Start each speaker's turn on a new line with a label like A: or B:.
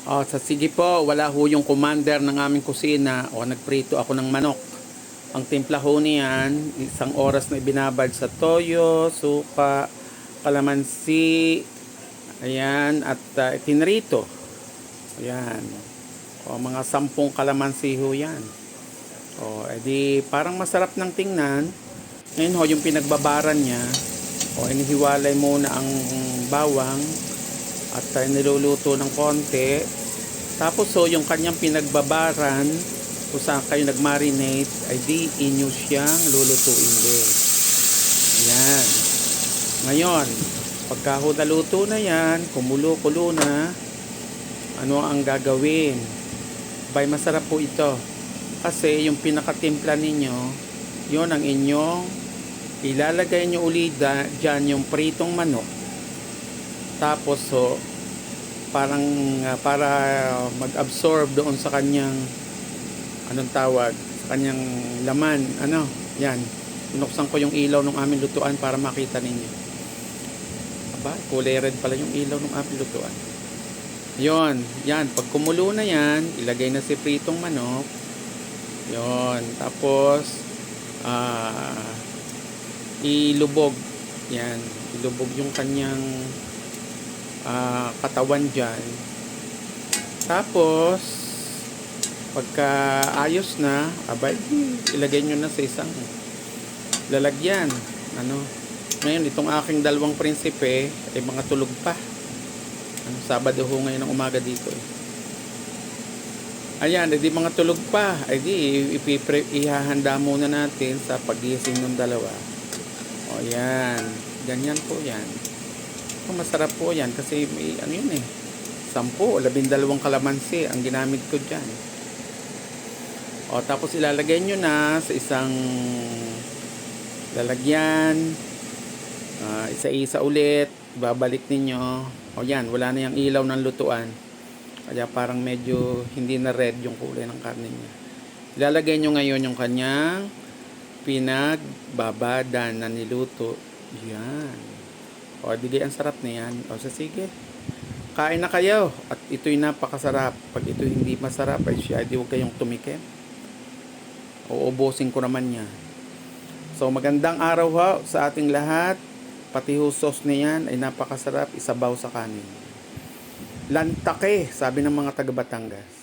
A: Oh, sa sige po, wala ho yung commander ng aming kusina. O, nagprito ako ng manok. Ang timpla ho niyan, isang oras na ibinabad sa toyo, suka, kalamansi, ayan, at tinrito. Ayan. O, mga 10 kalamansi ho yan. O, edi parang masarap ng tingnan. Ngayon ho, yung pinagbabaran niya, o, inihiwalay muna ang bawang at niluluto ng konti. Tapos so yung kanyang pinagbabaran kung saan kayo nagmarinate ay di inyo siyang lulutuin din. Ayan. Ngayon, pagka naluto na yan, kumulo-kulo na, ano ang gagawin? Bay, masarap po ito. Kasi yung pinakatimpla ninyo, yon ang inyong ilalagay nyo ulit dyan yung pritong manok. Tapos so, parang para mag-absorb doon sa kanyang anong tawag, sa kanyang laman, yan, binuksan ko yung ilaw ng aming lutuan para makita ninyo. Aba, kulay red pala yung ilaw ng aming lutuan. Yon, yan, pag kumulo na yan, ilagay na si pritong manok. Yon, tapos ilubog, yan, ilubog yung kanyang katawan dyan. Tapos pagka ayos na, abay, ilagay nyo na sa isang lalagyan. Ngayon itong aking dalawang prinsipe ay mga tulog pa. Sabado ho ngayon ng umaga dito Ayan, edi mga tulog pa. Edi ihahanda muna natin sa pagising ng dalawa. O yan, ganyan po yan. Masarap po yan kasi may 10 o 12 kalamansi ang ginamit ko dyan. O tapos ilalagay nyo na sa isang lalagyan, isa-isa ulit, babalik ninyo. O yan, wala na yung ilaw ng lutuan, kaya parang medyo hindi na red yung kulay ng karne niya. Ilalagay nyo ngayon yung kanyang pinagbabada na niluto. Yan. O, digay, ang sarap na yan. O, sige, kain na kayo. At ito'y napakasarap. Pag ito hindi masarap, ay siya, di huwag kayong tumikim. Uubusin ko naman niya. So, magandang araw ho sa ating lahat. Pati ho sauce na yan ay napakasarap. Isabaw sa kanin. Lantake, sabi ng mga taga Batangas.